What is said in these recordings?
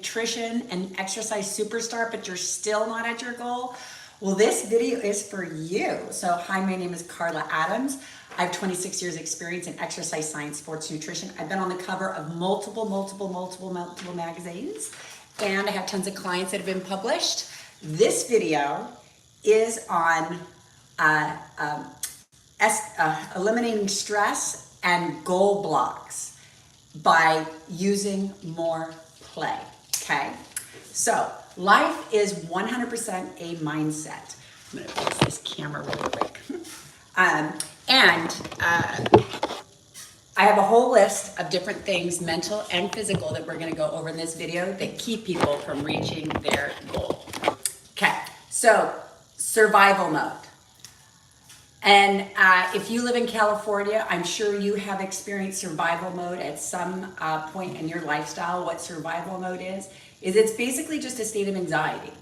nutrition and exercise superstar, but you're still not at your goal? Well, this video is for you. So hi, my name is Karla Adams. I have 26 years experience in exercise science, sports nutrition. I've been on the cover of multiple magazines, and I have tons of clients that have been published. This video is on eliminating stress and goal blocks by using more play, okay? So life is 100% a mindset. I'm gonna fix this camera really quick. I have a whole list of different things, mental and physical, that we're gonna go over in this video that keep people from reaching their goal. Okay, so survival mode. And if you live in California, I'm sure you have experienced survival mode at some point in your lifestyle. What survival mode is it's basically just a state of anxiety.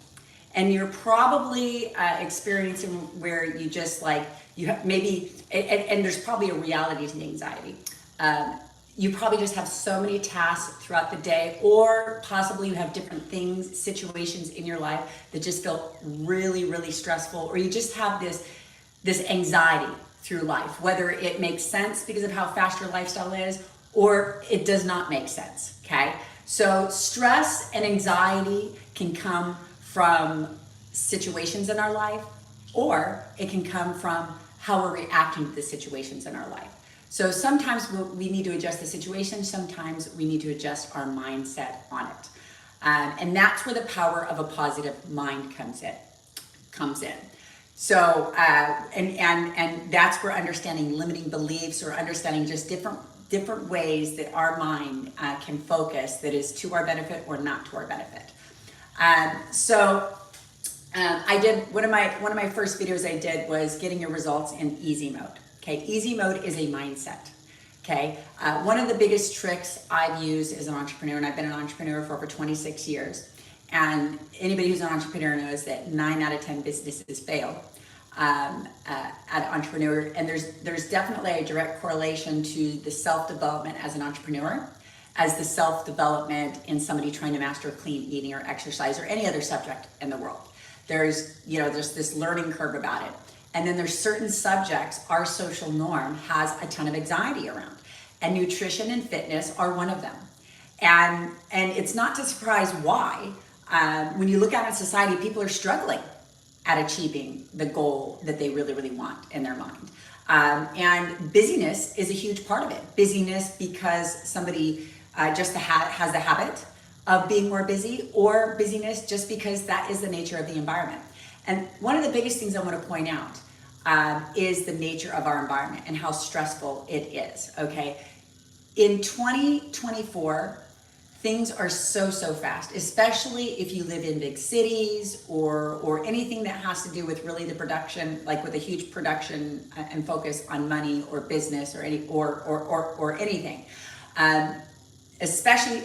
And you're probably experiencing where you just like, you have maybe, and there's probably a reality to the anxiety. You probably just have so many tasks throughout the day, or possibly you have different things, situations in your life that just feel really, really stressful, or you just have this anxiety through life, whether it makes sense because of how fast your lifestyle is, or it does not make sense, okay? So stress and anxiety can come from situations in our life, or it can come from how we're reacting to the situations in our life. So sometimes we need to adjust the situation, sometimes we need to adjust our mindset on it. And that's where the power of a positive mind comes in. So, and that's where understanding limiting beliefs, or understanding just different ways that our mind can focus that is to our benefit or not to our benefit. I did one of my first videos I did was getting your results in easy mode. Okay, easy mode is a mindset. Okay, one of the biggest tricks I've used as an entrepreneur, and I've been an entrepreneur for over 26 years, and anybody who's an entrepreneur knows that 9 out of 10 businesses fail at entrepreneur, and there's definitely a direct correlation to the self-development as an entrepreneur, as the self-development in somebody trying to master clean eating or exercise or any other subject in the world. There's this learning curve about it. And then there's certain subjects our social norm has a ton of anxiety around. And nutrition and fitness are one of them. And it's not to surprise why. When you look out in society, people are struggling at achieving the goal that they really, really want in their mind. And busyness is a huge part of it. Busyness because somebody just has the habit of being more busy, or busyness just because that is the nature of the environment. And one of the biggest things I want to point out is the nature of our environment and how stressful it is, okay? In 2024, things are so fast, especially if you live in big cities or anything that has to do with really the production, like with a huge production and focus on money or business or anything. Especially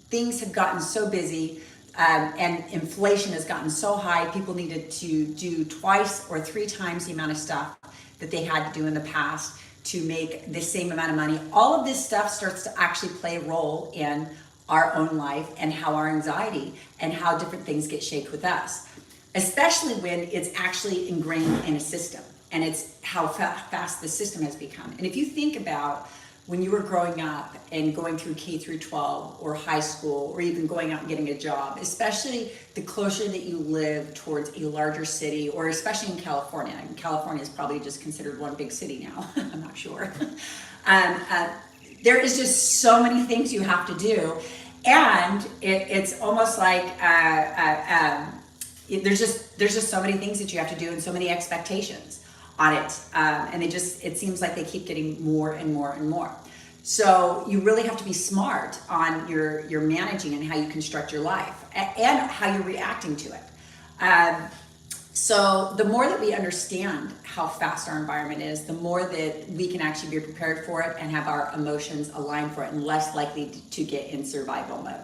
things have gotten so busy, and inflation has gotten so high, people needed to do 2 or 3 times the amount of stuff that they had to do in the past to make the same amount of money. All of this stuff starts to actually play a role in our own life and how our anxiety and how different things get shaped with us, especially when it's actually ingrained in a system, and it's how fast the system has become. And if you think about when you were growing up and going through K through 12 or high school, or even going out and getting a job, especially the closer that you live towards a larger city, or especially in California, and California is probably just considered one big city now, I'm not sure. There is just so many things you have to do, and it's almost like there's just so many things that you have to do and so many expectations on it, and it seems like they keep getting more and more and more. So you really have to be smart on your managing and how you construct your life and how you're reacting to it. So the more that we understand how fast our environment is, the more that we can actually be prepared for it and have our emotions aligned for it, and less likely to get in survival mode.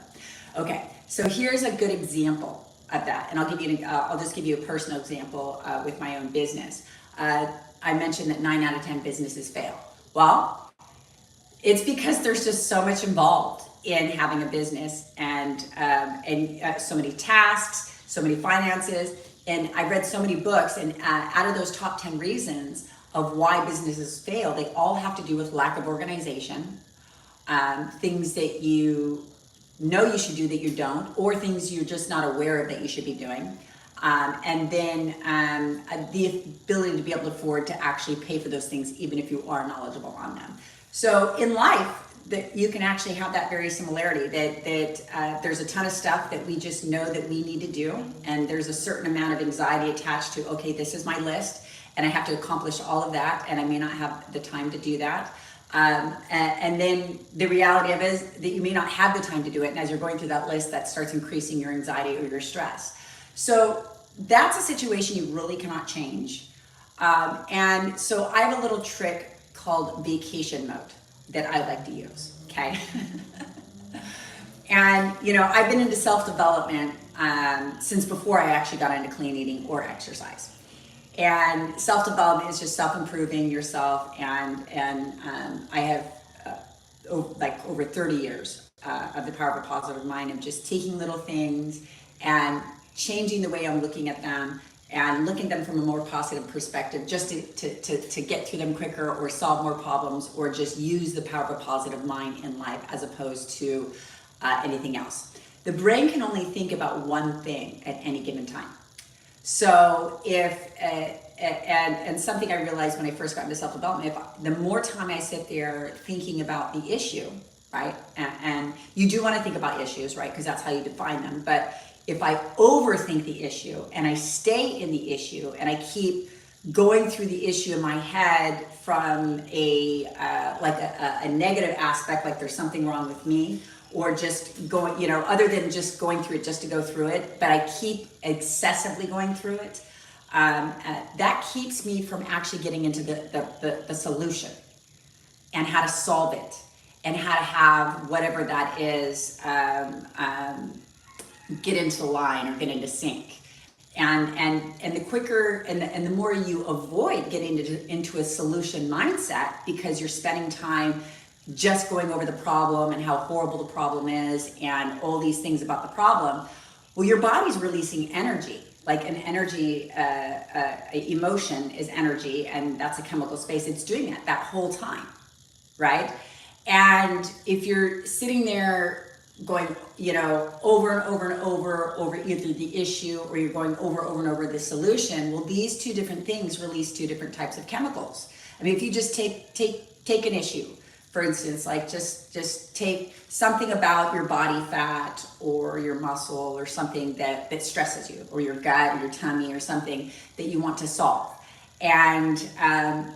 Okay, so here's a good example of that, and I'll just give you a personal example with my own business. I mentioned that 9 out of 10 businesses fail. Well, it's because there's just so much involved in having a business, and so many tasks, so many finances, and I read so many books, and out of those top 10 reasons of why businesses fail, they all have to do with lack of organization, things that you know you should do that you don't, or things you're just not aware of that you should be doing. And then the ability to be able to afford to actually pay for those things, even if you are knowledgeable on them. So in life, that you can actually have that very similarity, that there's a ton of stuff that we just know that we need to do, and there's a certain amount of anxiety attached to, okay, this is my list, and I have to accomplish all of that, and I may not have the time to do that. And then the reality of it is that you may not have the time to do it, and as you're going through that list, that starts increasing your anxiety or your stress. So that's a situation you really cannot change. And so I have a little trick called vacation mode that I like to use, okay? And, you know, I've been into self-development since before I actually got into clean eating or exercise. And self-development is just self-improving yourself, and I have over 30 years of the power of a positive mind of just taking little things and changing the way I'm looking at them, and looking at them from a more positive perspective, just to get through them quicker, or solve more problems, or just use the power of a positive mind in life as opposed to anything else. The brain can only think about one thing at any given time. So if, and something I realized when I first got into self-development, the more time I sit there thinking about the issue, right? And you do want to think about issues, right? Because that's how you define them. But if I overthink the issue and I stay in the issue and I keep going through the issue in my head from a negative aspect, like there's something wrong with me, or just going, you know, other than just going through it just to go through it, but I keep excessively going through it, that keeps me from actually getting into the solution and how to solve it and how to have whatever that is get into line or get into sync. And the quicker and the more you avoid getting into a solution mindset, because you're spending time just going over the problem and how horrible the problem is and all these things about the problem, well, your body's releasing energy. Like an energy, emotion is energy, and that's a chemical space. It's doing that whole time, right? And if you're sitting there going, you know, over and over and over either the issue, or you're going over and over the solution, well, these two different things release two different types of chemicals. I mean, if you just take an issue, for instance, like just take something about your body fat or your muscle or something that stresses you, or your gut or your tummy or something that you want to solve. And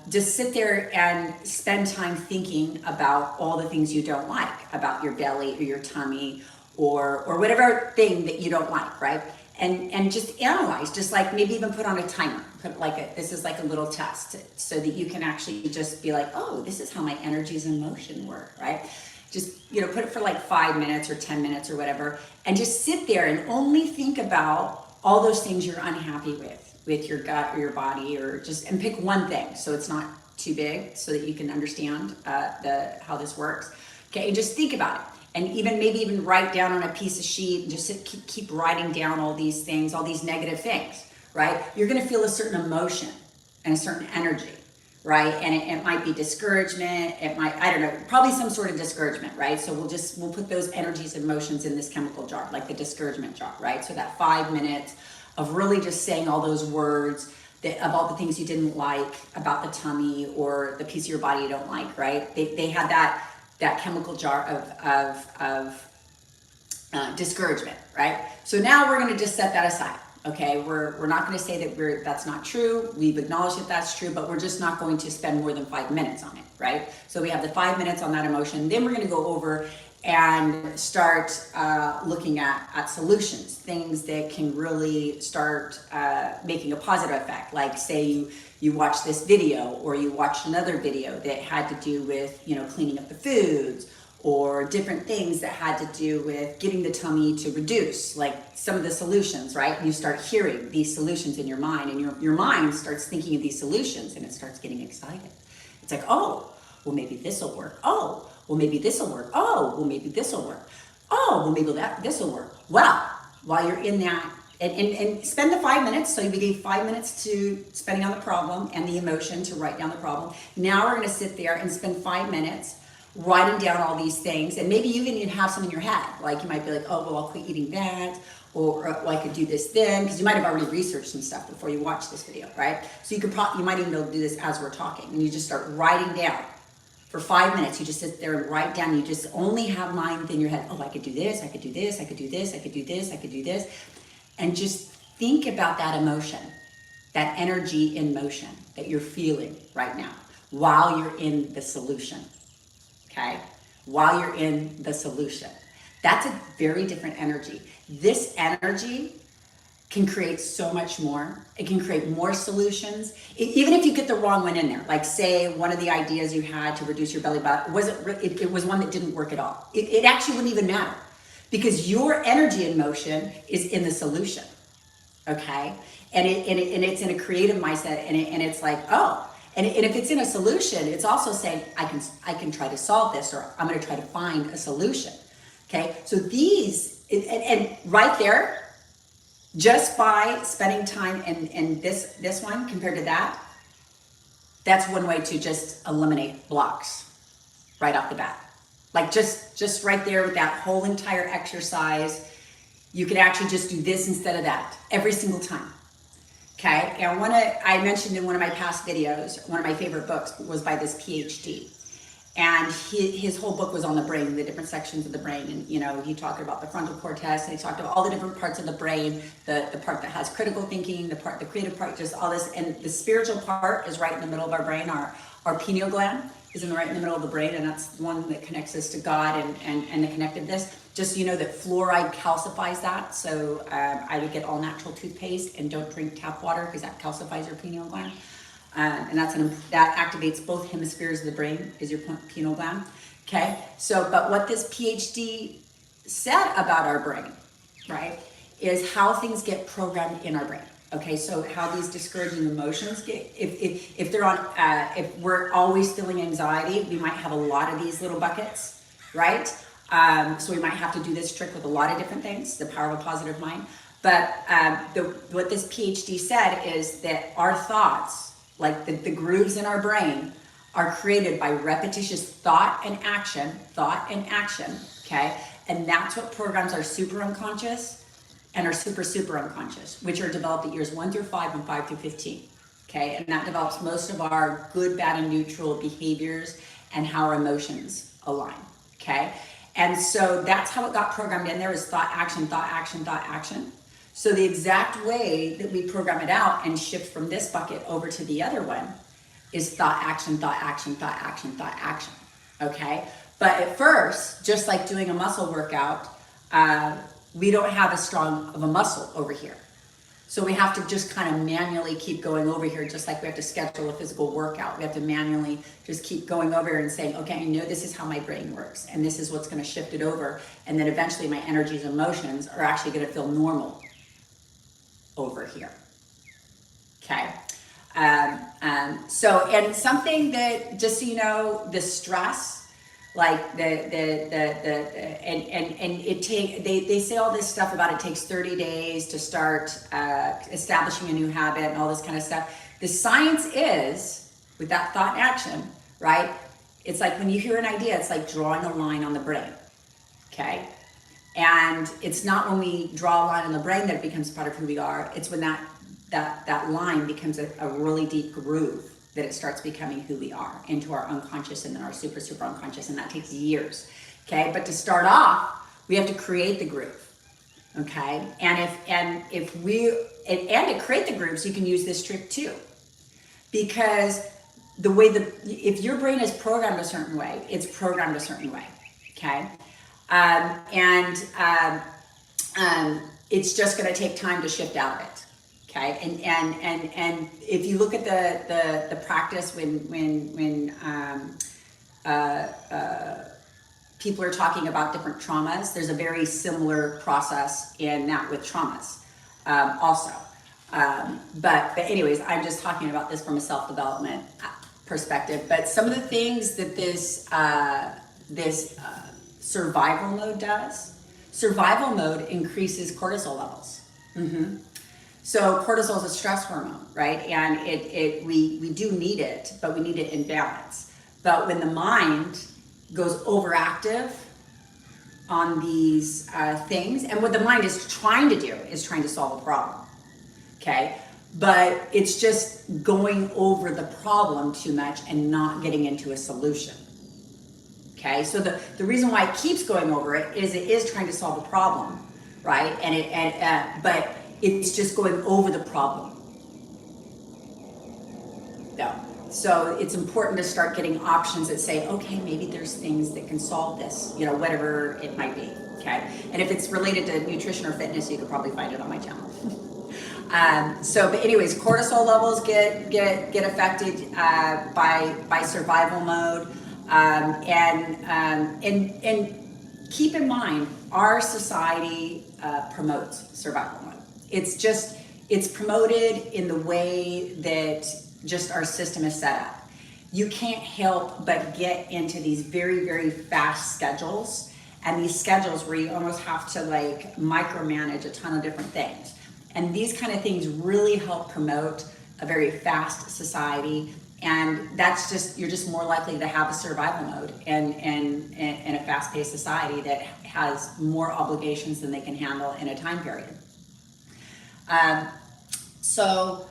just sit there and spend time thinking about all the things you don't like about your belly or your tummy or whatever thing that you don't like, right? And just analyze, just like maybe even put on a timer, this is like a little test, so that you can actually just be like, oh, this is how my energies and motion work, right? Just, you know, put it for like 5 minutes or 10 minutes or whatever, and just sit there and only think about all those things you're unhappy with your gut or your body, or and pick one thing so it's not too big, so that you can understand how this works. Okay, and just think about it. And maybe even write down on a piece of sheet, and just keep writing down all these things, all these negative things, right? You're gonna feel a certain emotion and a certain energy, right? And it might be discouragement, it might, I don't know, probably some sort of discouragement, right? So we'll put those energies and emotions in this chemical jar, like the discouragement jar, right? So that 5 minutes of really just saying all those words about the things you didn't like about the tummy or the piece of your body you don't like, right? They had that chemical jar of discouragement, right? So now we're going to just set that aside. Okay, we're not going to say that that's not true. We've acknowledged that that's true, but we're just not going to spend more than 5 minutes on it, right? So we have the 5 minutes on that emotion. Then we're going to go over and start looking at solutions, things that can really start making a positive effect. Like say you watch this video, or you watched another video that had to do with, you know, cleaning up the foods, or different things that had to do with getting the tummy to reduce, like some of the solutions, right? And you start hearing these solutions in your mind, and your mind starts thinking of these solutions, and it starts getting excited. It's like, oh, well, maybe this will work. Oh, well, maybe this will work. Oh, well, maybe this will work. Oh, well, maybe this will work. Well, while you're in that, and spend the 5 minutes. So we gave 5 minutes to spending on the problem and the emotion to write down the problem. Now we're going to sit there and spend 5 minutes writing down all these things. And maybe you even have some in your head. Like you might be like, oh, well, I'll quit eating that. Or well, I could do this then, because you might have already researched some stuff before you watch this video, right? So you might even be able to do this as we're talking. And you just start writing down. For 5 minutes, you just sit there and write down. You just only have mind in your head. Oh, I could do this, I could do this, I could do this, I could do this, I could do this. And just think about that emotion, that energy in motion that you're feeling right now while you're in the solution, okay? While you're in the solution. That's a very different energy. This energy can create so much more. It can create more solutions. Even if you get the wrong one in there, like say one of the ideas you had to reduce your belly button, it was one that didn't work at all. It actually wouldn't even matter because your energy in motion is in the solution, okay? And it's in a creative mindset and it's like, oh, and if it's in a solution, it's also saying, I can try to solve this or I'm gonna try to find a solution, okay? So these, and right there, just by spending time in this one compared to that, that's one way to just eliminate blocks right off the bat. Like just right there with that whole entire exercise, you could actually just do this instead of that every single time. Okay, and I mentioned in one of my past videos, one of my favorite books was by this PhD. And his whole book was on the brain, the different sections of the brain. And, you know, he talked about the frontal cortex, and he talked about all the different parts of the brain, the part that has critical thinking, the creative part, just all this. And the spiritual part is right in the middle of our brain. Our pineal gland is right in the middle of the brain, and that's the one that connects us to God and the connectedness. Just so you know that fluoride calcifies that. So I would get all natural toothpaste and don't drink tap water because that calcifies your pineal gland. And that activates both hemispheres of the brain, is your pineal gland. Okay, so but what this PhD said about our brain, right, is how things get programmed in our brain. Okay, so how these discouraging emotions get, if they're on, if we're always feeling anxiety, we might have a lot of these little buckets, right? So we might have to do this trick with a lot of different things, the power of a positive mind. But what this PhD said is that our thoughts, like the grooves in our brain, are created by repetitious thought and action, okay? And that's what programs our super unconscious and our super unconscious, which are developed at years 1 through 5 and 5 through 15, okay? And that develops most of our good, bad, and neutral behaviors and how our emotions align, okay? And so that's how it got programmed in there, is thought, action, thought, action, thought, action. So the exact way that we program it out and shift from this bucket over to the other one is thought, action, thought, action, thought, action, thought, action, okay? But at first, just like doing a muscle workout, we don't have as strong of a muscle over here. So we have to just kind of manually keep going over here, just like we have to schedule a physical workout. We have to manually just keep going over here and saying, okay, I know this is how my brain works, and this is what's gonna shift it over, and then eventually my energies and emotions are actually gonna feel normal over here, okay? So, and something that, just so you know, the stress, like they say all this stuff about it takes 30 days to start establishing a new habit and all this kind of stuff. The science is, with that thought and action, right? It's like when you hear an idea, it's like drawing a line on the brain, okay? And it's not when we draw a line on the brain that it becomes part of who we are. It's when that line becomes a really deep groove that it starts becoming who we are, into our unconscious and then our super unconscious, and that takes years, okay? But to start off, we have to create the groove, okay? And to create the grooves, you can use this trick too, because if your brain is programmed a certain way, it's programmed a certain way, okay? It's just going to take time to shift out of it, okay? And if you look at the practice when people are talking about different traumas, there's a very similar process in that with traumas also. But anyways, I'm just talking about this from a self-development perspective, but some of the things that this survival mode does. Survival mode increases cortisol levels. So cortisol is a stress hormone, right? And we do need it, but we need it in balance. But when the mind goes overactive on these things, and what the mind is trying to do is trying to solve a problem, okay? But it's just going over the problem too much and not getting into a solution. Okay, so the reason why it keeps going over it is trying to solve a problem, right? But it's just going over the problem. No. So it's important to start getting options that say, okay, maybe there's things that can solve this, you know, whatever it might be. Okay, and if it's related to nutrition or fitness, you could probably find it on my channel. But anyways, cortisol levels get affected by survival mode. And keep in mind, our society promotes survival mode. It's promoted in the way that just our system is set up. You can't help but get into these very, very fast schedules, and these schedules where you almost have to like micromanage a ton of different things. And these kind of things really help promote a very fast society. And that's just, you're just more likely to have a survival mode in a fast-paced society that has more obligations than they can handle in a time period. So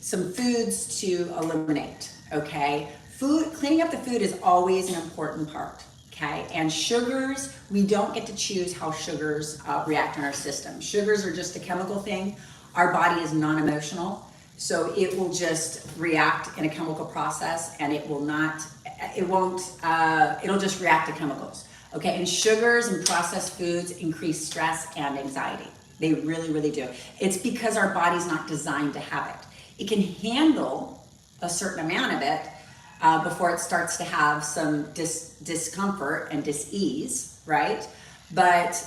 some foods to eliminate, okay? Cleaning up the food is always an important part, okay? And sugars, we don't get to choose how sugars react in our system. Sugars are just a chemical thing. Our body is non-emotional. So it will just react in a chemical process, and it'll just react to chemicals. Okay, and sugars and processed foods increase stress and anxiety. They really, really do. It's because our body's not designed to have it. It can handle a certain amount of it before it starts to have some discomfort and dis-ease, right? But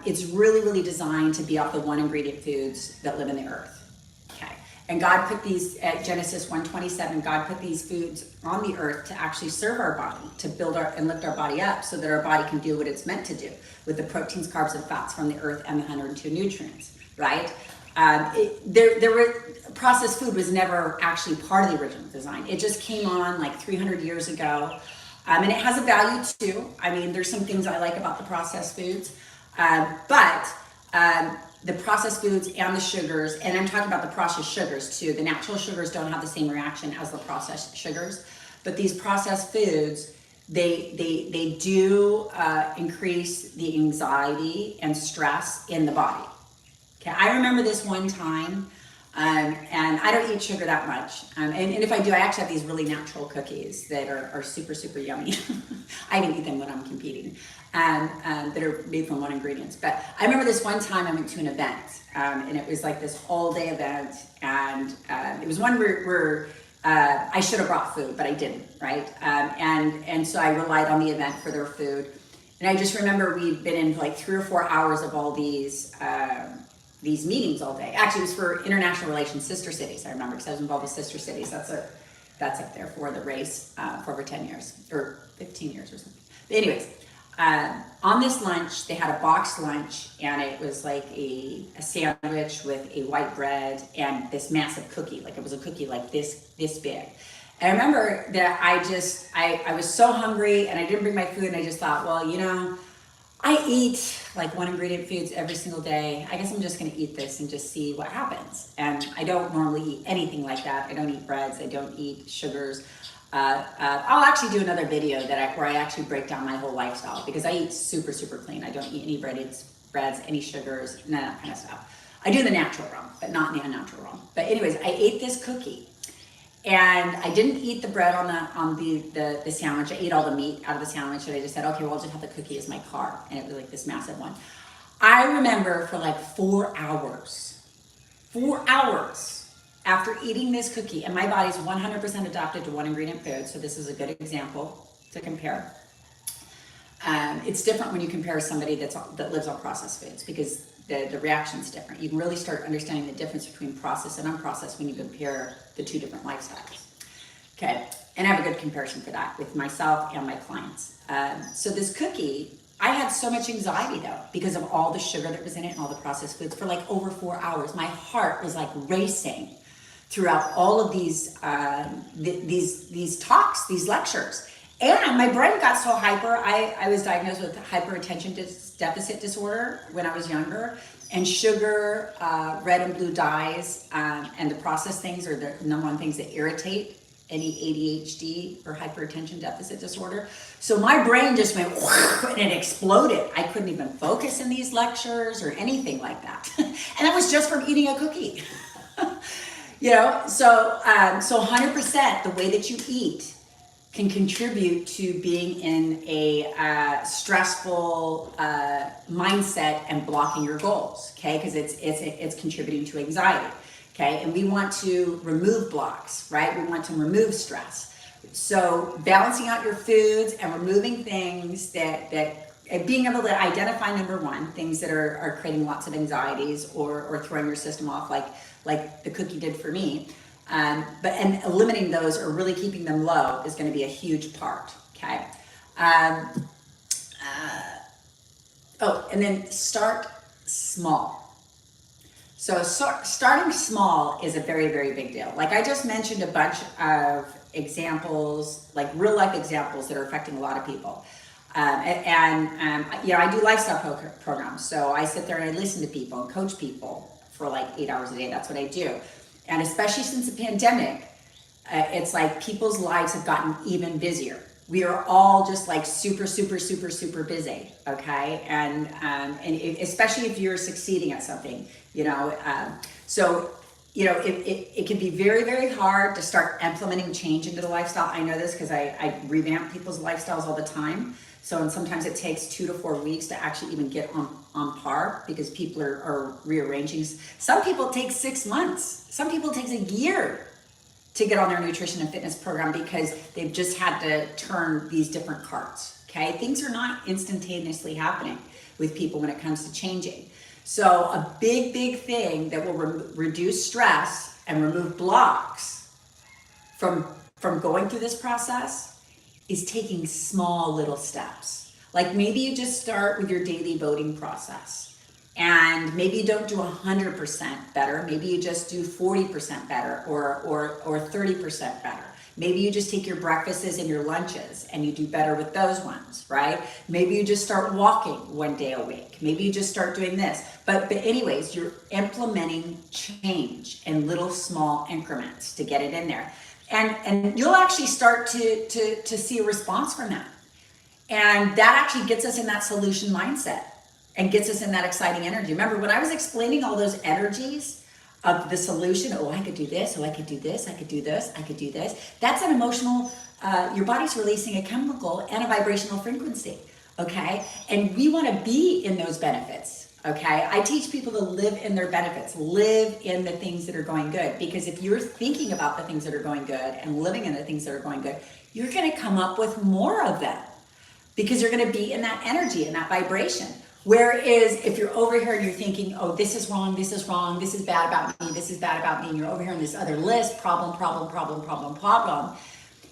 it's really, really designed to be off the one ingredient foods that live in the earth. And God put these, at Genesis 1:27, God put these foods on the earth to actually serve our body, to build and lift our body up so that our body can do what it's meant to do with the proteins, carbs, and fats from the earth and the 102 nutrients, right? Processed food was never actually part of the original design. It just came on like 300 years ago. And it has a value too. I mean, there's some things I like about the processed foods, but the processed foods and the sugars, and I'm talking about the processed sugars too. The natural sugars don't have the same reaction as the processed sugars, but these processed foods, they do increase the anxiety and stress in the body. Okay, I remember this one time, and I don't eat sugar that much. And if I do, I actually have these really natural cookies that are super, super yummy. I even eat them when I'm competing. That are made from one ingredients. But I remember this one time I went to an event, and it was like this all day event, and it was one where I should have brought food, but I didn't, right? And so I relied on the event for their food. And I just remember we'd been in like 3 or 4 hours of all these meetings all day. Actually, it was for international relations, sister cities. I remember because I was involved with sister cities. That's up there for the race for over 10 years or 15 years or something. But anyways. On this lunch, they had a boxed lunch, and it was like a sandwich with a white bread and this massive cookie. Like it was a cookie like this big. And I remember that I was so hungry, and I didn't bring my food, and I just thought, well, you know, I eat like one ingredient foods every single day. I guess I'm just going to eat this and just see what happens. And I don't normally eat anything like that. I don't eat breads. I don't eat sugars. I'll actually do another video where I actually break down my whole lifestyle, because I eat super, super clean. I don't eat any breads, any sugars, none of that kind of stuff. I do the natural realm, but not in the unnatural realm. But anyways, I ate this cookie, and I didn't eat the bread on the sandwich. I ate all the meat out of the sandwich, and I just said, okay, well, I'll just have the cookie as my carb. And it was like this massive one. I remember for like 4 hours after eating this cookie, and my body's 100% adapted to one ingredient food, so this is a good example to compare. It's different when you compare somebody that lives on processed foods, because the reaction's different. You can really start understanding the difference between processed and unprocessed when you compare the two different lifestyles. Okay, and I have a good comparison for that with myself and my clients. So this cookie, I had so much anxiety though because of all the sugar that was in it and all the processed foods for like over 4 hours. My heart was like racing throughout all of these talks, these lectures. And my brain got so hyper. I was diagnosed with hyperattention deficit disorder when I was younger. And sugar, red and blue dyes, and the processed things are the number one things that irritate any ADHD or hyperattention deficit disorder. So my brain just went and it exploded. I couldn't even focus in these lectures or anything like that. And that was just from eating a cookie. So 100% the way that you eat can contribute to being in a stressful mindset and blocking your goals, okay? Because it's contributing to anxiety, okay? And we want to remove blocks, right? We want to remove stress. So balancing out your foods and removing things that being able to identify, number one, things that are creating lots of anxieties or throwing your system off, like the cookie did for me. And eliminating those or really keeping them low is going to be a huge part. Okay. And then start small. So starting small is a very, very big deal. Like I just mentioned a bunch of examples, like real life examples that are affecting a lot of people. I do lifestyle programs. So I sit there and I listen to people and coach people for like 8 hours a day. That's what I do. And especially since the pandemic, it's like people's lives have gotten even busier. We are all just like super, super, super, super busy, okay? And especially if you're succeeding at something, it can be very, very hard to start implementing change into the lifestyle. I know this because I revamp people's lifestyles all the time. And sometimes it takes 2 to 4 weeks to actually even get on par because people are rearranging. Some people it takes 6 months. Some people it takes a year to get on their nutrition and fitness program because they've just had to turn these different carts, okay? Things are not instantaneously happening with people when it comes to changing. So a big, big thing that will reduce stress and remove blocks from going through this process is taking small little steps. Like maybe you just start with your daily voting process and maybe you don't do 100% better. Maybe you just do 40% better or 30% better. Maybe you just take your breakfasts and your lunches and you do better with those ones, right? Maybe you just start walking 1 day a week. Maybe you just start doing this. But anyways, you're implementing change in little small increments to get it in there. And you'll actually start to see a response from that. And that actually gets us in that solution mindset and gets us in that exciting energy. Remember, when I was explaining all those energies of the solution, I could do this, I could do this, I could do this, I could do this. That's an emotional, your body's releasing a chemical and a vibrational frequency, okay? And we wanna be in those benefits. Okay, I teach people to live in their benefits, live in the things that are going good. Because if you're thinking about the things that are going good and living in the things that are going good, you're going to come up with more of them because you're going to be in that energy and that vibration. Whereas if you're over here and you're thinking, this is wrong, this is wrong, this is bad about me, this is bad about me, and you're over here on this other list, problem.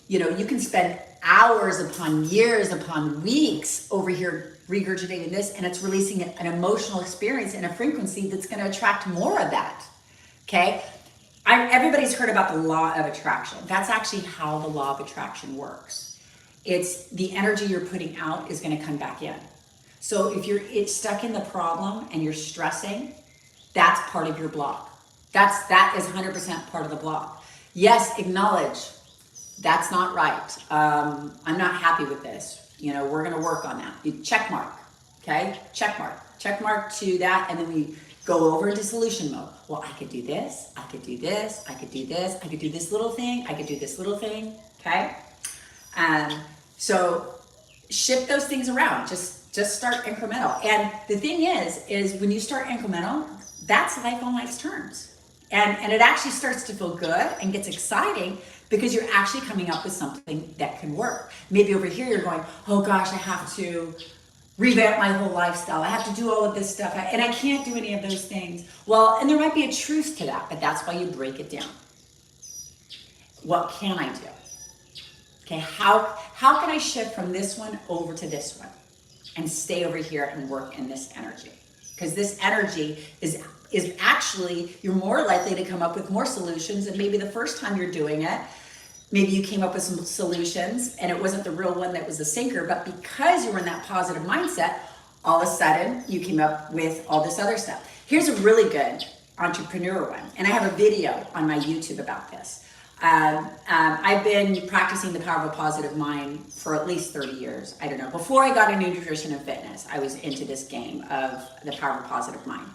You can spend hours upon years upon weeks over here regurgitating this, and it's releasing an emotional experience and a frequency that's going to attract more of that. Okay, everybody's heard about the law of attraction. That's actually how the law of attraction works. It's the energy you're putting out is going to come back in. So if it's stuck in the problem and you're stressing, that's part of your block. That is 100% part of the block. Yes, acknowledge that's not right. I'm not happy with this. We're going to work on that. You check mark, okay? Check mark to that, and then we go over into solution mode. Well, I could do this, I could do this, I could do this, I could do this little thing, I could do this little thing, okay? So shift those things around. Just start incremental. And the thing is when you start incremental, that's life on life's terms. And it actually starts to feel good and gets exciting because you're actually coming up with something that can work. Maybe over here you're going, oh gosh, I have to revamp my whole lifestyle. I have to do all of this stuff and I can't do any of those things. Well, and there might be a truth to that, but that's why you break it down. What can I do? Okay, how can I shift from this one over to this one and stay over here and work in this energy? Because this energy is actually, you're more likely to come up with more solutions, and maybe the first time you're doing it, maybe you came up with some solutions and it wasn't the real one that was the sinker, but because you were in that positive mindset, all of a sudden you came up with all this other stuff. Here's a really good entrepreneur one, and I have a video on my YouTube about this. I've been practicing the power of a positive mind for at least 30 years. I don't know. Before I got into nutrition and fitness, I was into this game of the power of a positive mind.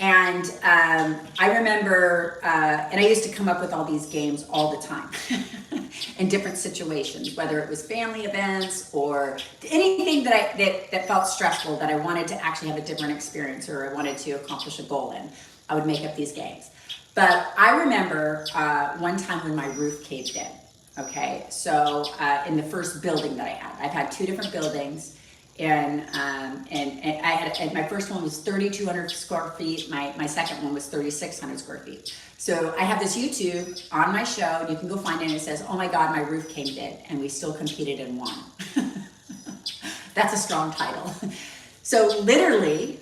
And I remember, and I used to come up with all these games all the time in different situations, whether it was family events or anything that felt stressful, that I wanted to actually have a different experience or I wanted to accomplish a goal in. I would make up these games. But I remember one time when my roof caved in. Okay, so in the first building that I had, I've had two different buildings. And I had, and my first one was 3,200 square feet. My second one was 3,600 square feet. So I have this YouTube on my show, and you can go find it, and it says, "Oh my God, my roof caved in, and we still competed and won." That's a strong title. So literally,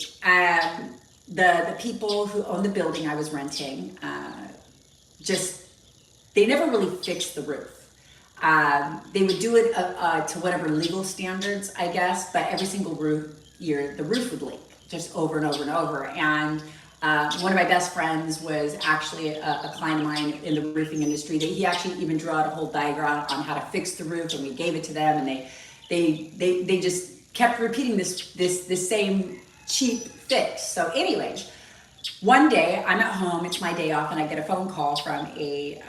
the people who owned the building I was renting, they never really fixed the roof. They would do it to whatever legal standards, I guess, but every single year the roof would leak just over and over and over. And one of my best friends was actually a client of mine in the roofing industry. He actually even drew out a whole diagram on how to fix the roof, and we gave it to them, and they just kept repeating this same cheap fix. So anyways, one day I'm at home, it's my day off, and I get a phone call from a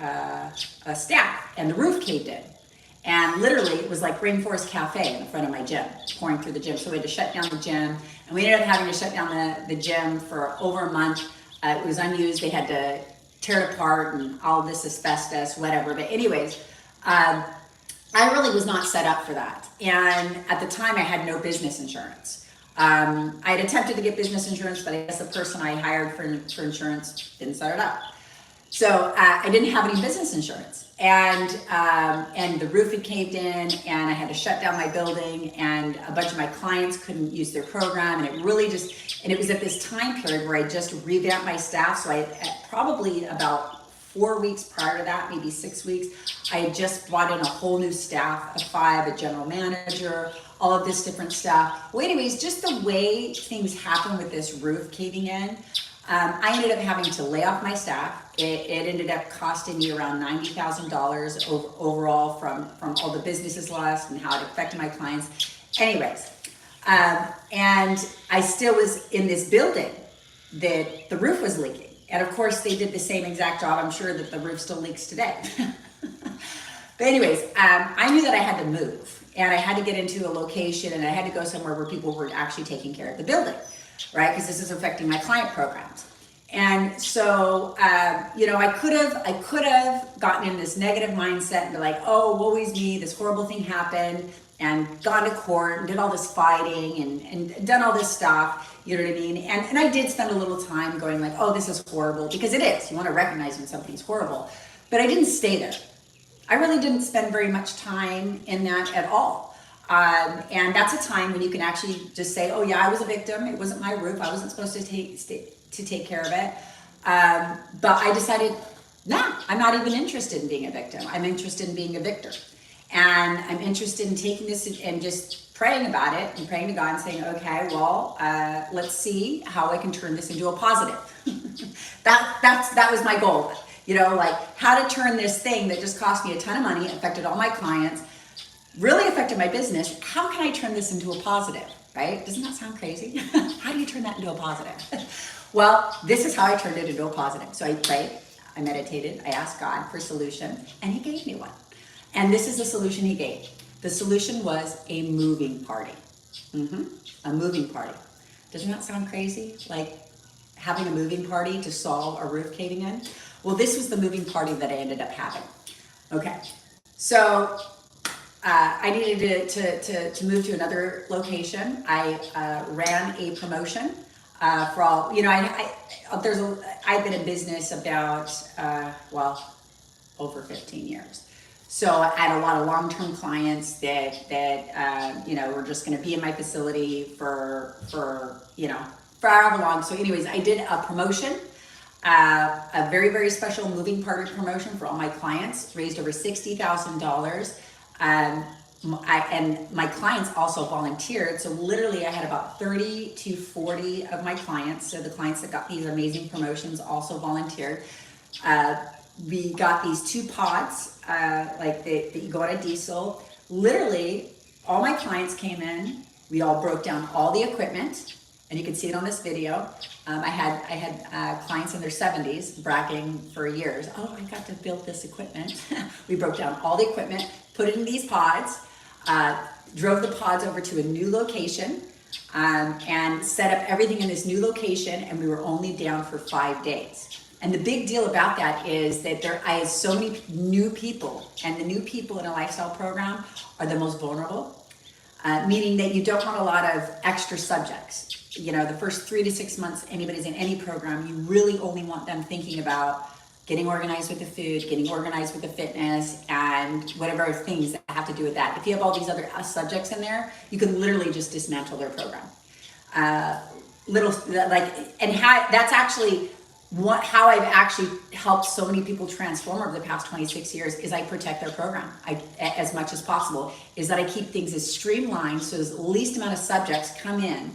staff, and the roof caved in. And literally it was like Rainforest Cafe in the front of my gym, pouring through the gym. So we had to shut down the gym, and we ended up having to shut down the gym for over a month. It was unused. They had to tear it apart and all this asbestos, whatever. But anyways, I really was not set up for that. And at the time I had no business insurance. I had attempted to get business insurance, but I guess the person I hired for insurance didn't set it up. So I didn't have any business insurance, and the roof had caved in, and I had to shut down my building, and a bunch of my clients couldn't use their program, and it was at this time period where I just revamped my staff. So I probably about 4 weeks prior to that, maybe 6 weeks, I had just brought in a whole new staff of 5, a general manager, all of this different stuff. Well, anyways, just the way things happen with this roof caving in, I ended up having to lay off my staff. It ended up costing me around $90,000 overall from all the businesses lost and how it affected my clients. Anyways, and I still was in this building that the roof was leaking. And of course, they did the same exact job. I'm sure that the roof still leaks today. But anyways, I knew that I had to move, and I had to get into a location, and I had to go somewhere where people were actually taking care of the building, right? Because this is affecting my client programs. And so, I could have gotten in this negative mindset and be like, "Oh, woe is me, this horrible thing happened," and gone to court and did all this fighting and done all this stuff. You know what I mean? And I did spend a little time going like, "Oh, this is horrible," because it is. You want to recognize when something's horrible. But I didn't stay there. I really didn't spend very much time in that at all. And that's a time when you can actually just say, "Oh yeah, I was a victim. It wasn't my roof. I wasn't supposed to take care of it." But I decided, nah, I'm not even interested in being a victim. I'm interested in being a victor. And I'm interested in taking this and just praying about it and praying to God and saying, "Okay, well, let's see how I can turn this into a positive." That was my goal. Like how to turn this thing that just cost me a ton of money, affected all my clients, really affected my business. How can I turn this into a positive, right? Doesn't that sound crazy? How do you turn that into a positive? Well, this is how I turned it into a positive. So I prayed, I meditated, I asked God for a solution, and he gave me one. And this is the solution he gave. The solution was a moving party. A moving party. Doesn't that sound crazy? Like having a moving party to solve a roof caving in? Well, this was the moving party that I ended up having. Okay, so I needed to move to another location. I ran a promotion for all. I've been in business about over 15 years. So I had a lot of long-term clients that were just going to be in my facility for however long. So anyways, I did a promotion, a very, very special moving party promotion for all my clients, raised over $60,000. And my clients also volunteered. So literally I had about 30 to 40 of my clients. So the clients that got these amazing promotions also volunteered. We got these 2 pods, that you go on a diesel. Literally, all my clients came in. We all broke down all the equipment, and you can see it on this video. I had clients in their 70s bragging for years. Oh, I got to build this equipment. We broke down all the equipment, put it in these pods, drove the pods over to a new location, and set up everything in this new location. And we were only down for 5 days. And the big deal about that is that I have so many new people, and the new people in a lifestyle program are the most vulnerable, meaning that you don't want a lot of extra subjects. The first 3 to 6 months anybody's in any program, you really only want them thinking about getting organized with the food, getting organized with the fitness, and whatever things that have to do with that. If you have all these other subjects in there, you can literally just dismantle their program. That's actually how I've actually helped so many people transform over the past 26 years is I protect their program as much as possible, is that I keep things as streamlined so as the least amount of subjects come in,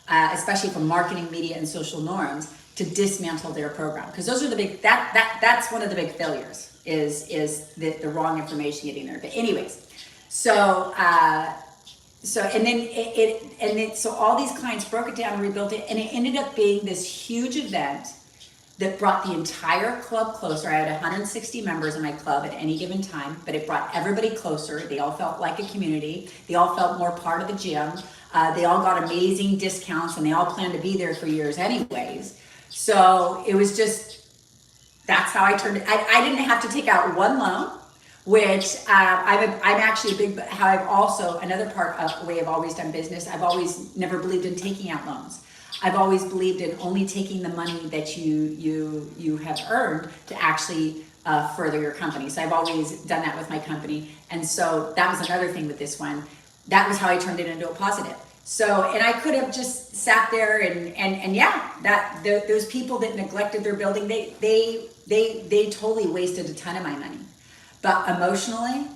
especially from marketing, media, and social norms, to dismantle their program. Because those are that's one of the big failures is the wrong information getting there. But anyways, so all these clients broke it down and rebuilt it, and it ended up being this huge event that brought the entire club closer. I had 160 members in my club at any given time, but it brought everybody closer. They all felt like a community. They all felt more part of the gym. They all got amazing discounts, and they all planned to be there for years anyways. So it was that's how I turned it. I didn't have to take out one loan, which I'm actually a big, how I've also, another part of the way I've always done business, I've always never believed in taking out loans. I've always believed in only taking the money that you have earned to actually further your company. So I've always done that with my company. And so that was another thing with this one. That was how I turned it into a positive. So, and I could have just sat there those people that neglected their building, they totally wasted a ton of my money. But emotionally,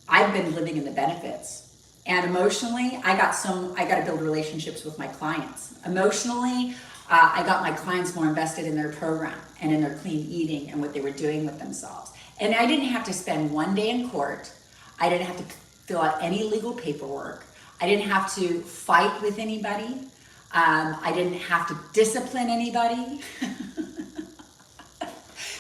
I've been living in the benefits. And emotionally, I got to build relationships with my clients. Emotionally, I got my clients more invested in their program and in their clean eating and what they were doing with themselves. And I didn't have to spend one day in court. I didn't have to fill out any legal paperwork. I didn't have to fight with anybody. I didn't have to discipline anybody.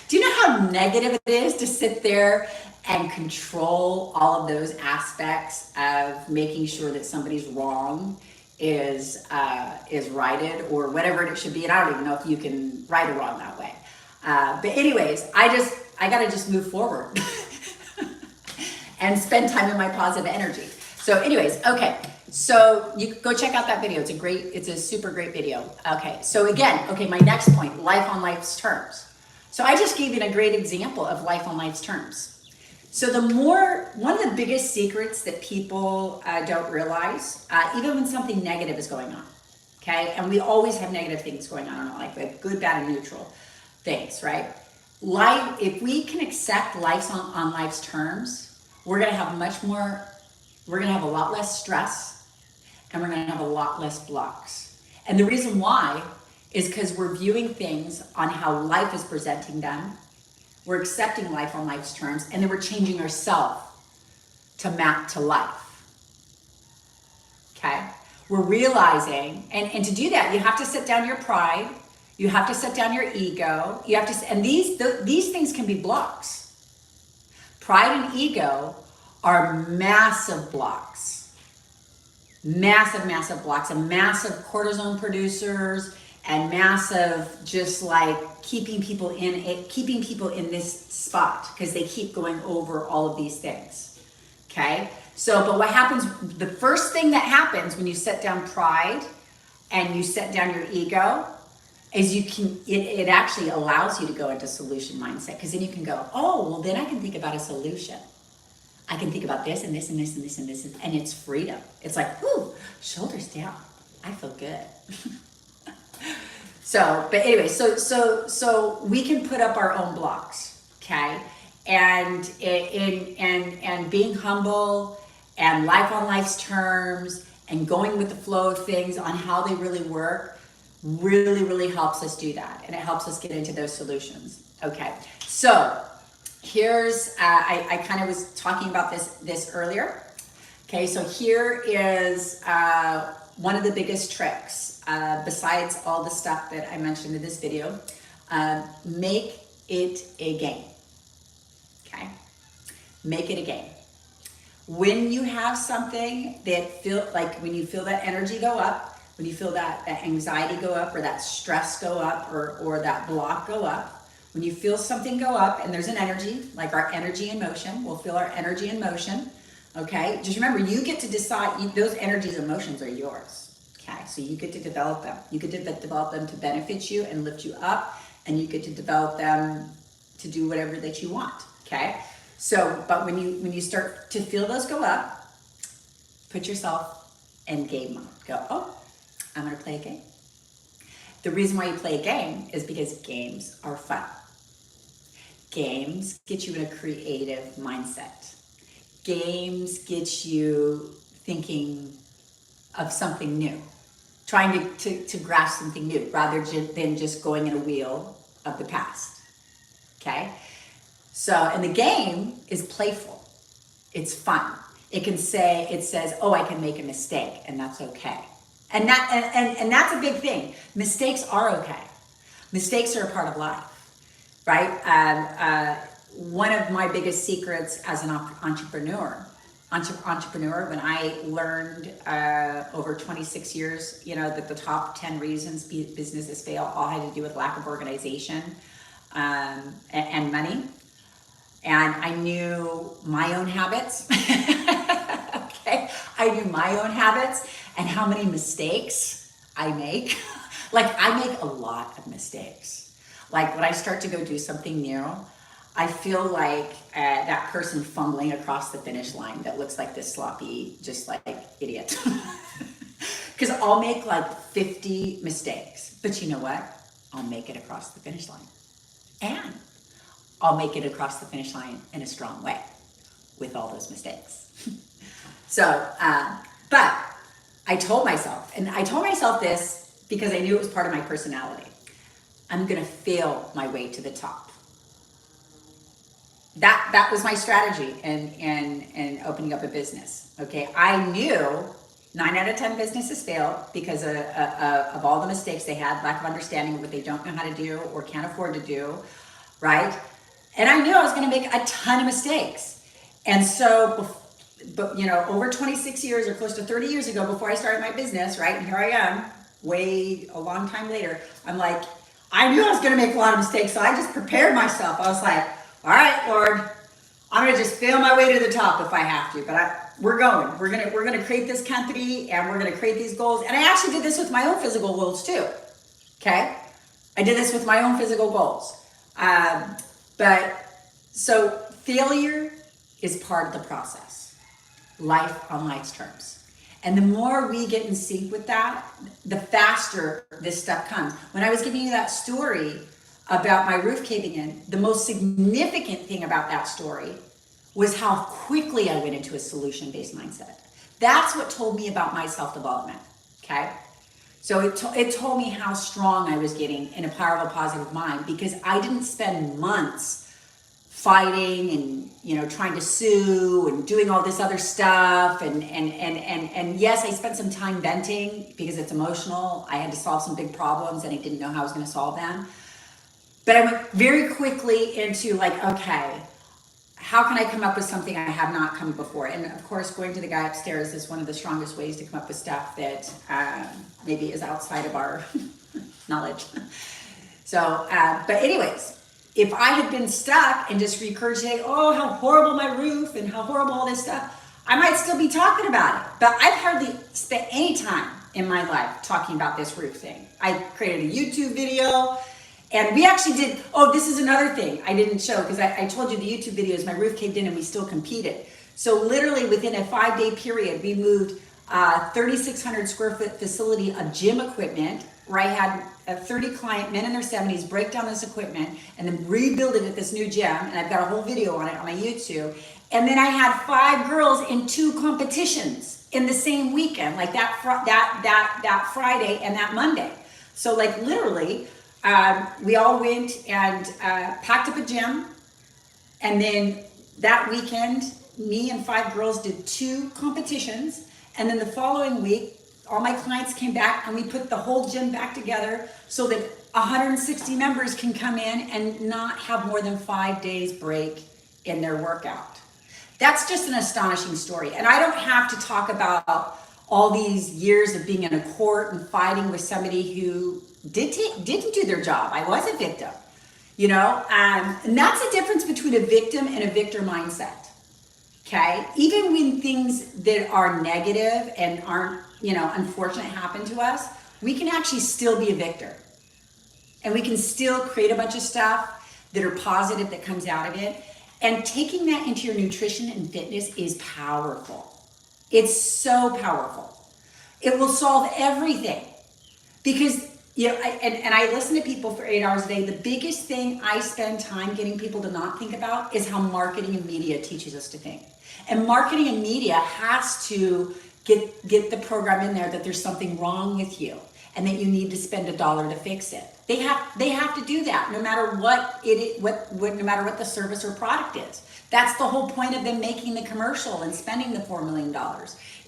Do you know how negative it is to sit there and control all of those aspects of making sure that somebody's wrong is righted, or whatever it should be? And I don't even know if you can right or wrong that way. But anyways, I gotta just move forward and spend time in my positive energy. So anyways, okay. So you go check out that video. It's a super great video. Okay. So again, my next point, life on life's terms. So I just gave you a great example of life on life's terms. So one of the biggest secrets that people don't realize, even when something negative is going on, okay? And we always have negative things going on in our life, like good, bad, and neutral things, right? Life, if we can accept life on life's terms, we're gonna have a lot less stress, and we're gonna have a lot less blocks. And the reason why is because we're viewing things on how life is presenting them. We're accepting life on life's terms, and then we're changing ourselves to map to life. Okay? We're realizing, and to do that, you have to set down your pride, you have to set down your ego, and these things can be blocks. Pride and ego are massive blocks. Massive blocks, and massive cortisone producers, and massive, just like keeping people in this spot because they keep going over all of these things. Okay? So, but what happens, the first thing that happens when you set down pride and you set down your ego is it actually allows you to go into solution mindset, because then you can go, oh, well, then I can think about a solution. I can think about this and this and this and this and this, and it's freedom. It's like, whoo, shoulders down. I feel good. So, but anyway, so we can put up our own blocks, okay? And being humble and life on life's terms and going with the flow of things on how they really work really helps us do that, and it helps us get into those solutions. Okay, so here's I kind of was talking about this earlier. Okay, so here is one of the biggest tricks besides all the stuff that I mentioned in this video. Make it a game. Okay, make it a game. When you have something that when you feel that energy go up, when you feel that anxiety go up, or that stress go up, or that block go up, when you feel something go up and there's an energy, like our energy in motion, we'll feel our energy in motion, okay? Just remember, you get to decide, those energies and emotions are yours, okay? So you get to develop them. You get to develop them to benefit you and lift you up, and you get to develop them to do whatever that you want, okay? So, but when you start to feel those go up, put yourself in game mode. Go, oh, I'm gonna play a game. The reason why you play a game is because games are fun. Games get you in a creative mindset. Games get you thinking of something new, trying to grasp something new rather than just going in a wheel of the past, okay? So, and the game is playful. It's fun. It says, oh, I can make a mistake, and that's okay. And that's a big thing. Mistakes are okay. Mistakes are a part of life, right? One of my biggest secrets as an entrepreneur, when I learned over 26 years, that the top 10 reasons businesses fail all had to do with lack of organization and money. And I knew my own habits. Okay, I knew my own habits and how many mistakes I make. Like, I make a lot of mistakes. Like, when I start to go do something new, I feel like that person fumbling across the finish line that looks like this sloppy, just like idiot. Because I'll make like 50 mistakes, but you know what? I'll make it across the finish line. And I'll make it across the finish line in a strong way with all those mistakes. So, but I told myself this because I knew it was part of my personality. I'm gonna fail my way to the top. That was my strategy in opening up a business. Okay, I knew 9 out of 10 businesses fail because of all the mistakes they had, lack of understanding of what they don't know how to do or can't afford to do, right? And I knew I was going to make a ton of mistakes. And so, but over 26 years or close to 30 years ago, before I started my business, right? And here I am, a long time later. I'm like, I knew I was going to make a lot of mistakes, so I just prepared myself. I was like, all right, Lord, I'm going to just fail my way to the top if I have to. But we're going. We're going to create this company, and we're going to create these goals. And I actually did this with my own physical goals too. Okay, I did this with my own physical goals. But so failure is part of the process, life on life's terms. And the more we get in sync with that, the faster this stuff comes. When I was giving you that story about my roof caving in, the most significant thing about that story was how quickly I went into a solution-based mindset. That's what told me about my self-development, okay? So it told me how strong I was getting in a powerful, positive mind, because I didn't spend months fighting and trying to sue and doing all this other stuff. And yes, I spent some time venting because it's emotional. I had to solve some big problems and I didn't know how I was going to solve them. But I went very quickly into like, okay, how can I come up with something I have not come before? And of course, going to the guy upstairs is one of the strongest ways to come up with stuff that maybe is outside of our knowledge. So, but anyways, if I had been stuck and just regurgitating, oh, how horrible my roof and how horrible all this stuff, I might still be talking about it. But I've hardly spent any time in my life talking about this roof thing. I created a YouTube video. And we actually did, this is another thing I didn't show, because I told you the YouTube videos, my roof caved in and we still competed. So literally within a 5-day period, we moved 3,600 square foot facility of gym equipment, where I had a 30 client men in their 70s break down this equipment and then rebuild it at this new gym. And I've got a whole video on it on my YouTube. And then I had 5 girls in 2 competitions in the same weekend, like that Friday and that Monday. So like literally, we all went and packed up a gym, and then that weekend, me and 5 girls did 2 competitions, and then the following week, all my clients came back and we put the whole gym back together so that 160 members can come in and not have more than 5 days break in their workout. That's just an astonishing story. And I don't have to talk about all these years of being in a court and fighting with somebody who didn't do their job. I was a victim, you know, and that's the difference between a victim and a victor mindset. Okay, even when things that are negative and aren't, you know, unfortunate happen to us, we can actually still be a victor. And we can still create a bunch of stuff that are positive that comes out of it. And taking that into your nutrition and fitness is powerful. It's so powerful. It will solve everything. Because, you know, and I listen to people for 8 hours a day. The biggest thing I spend time getting people to not think about is how marketing and media teaches us to think. And marketing and media has to get the program in there that there's something wrong with you and that you need to spend $1 to fix it. They have to do that no matter no matter what the service or product is. That's the whole point of them making the commercial and spending the $4 million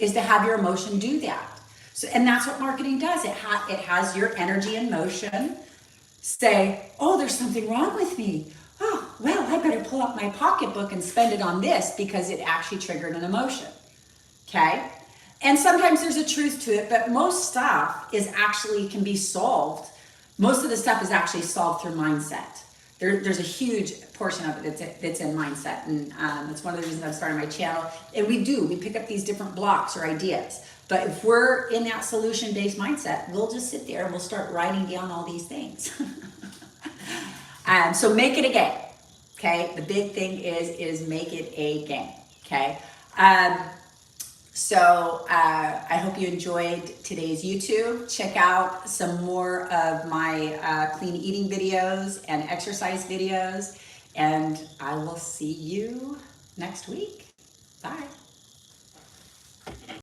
is to have your emotion do that. So, and that's what marketing does. It has your energy in motion say, oh, there's something wrong with me. Oh, well, I better pull up my pocketbook and spend it on this because it actually triggered an emotion. Okay? And sometimes there's a truth to it, but most stuff can be solved. Most of the stuff is actually solved through mindset. There's a huge portion of it that's in mindset. And that's one of the reasons I've started my channel. And we pick up these different blocks or ideas. But if we're in that solution-based mindset, we'll just sit there and we'll start writing down all these things. So make it a game, okay? The big thing is make it a game, okay? So I hope you enjoyed today's YouTube. Check out some more of my clean eating videos and exercise videos, and I will see you next week. Bye.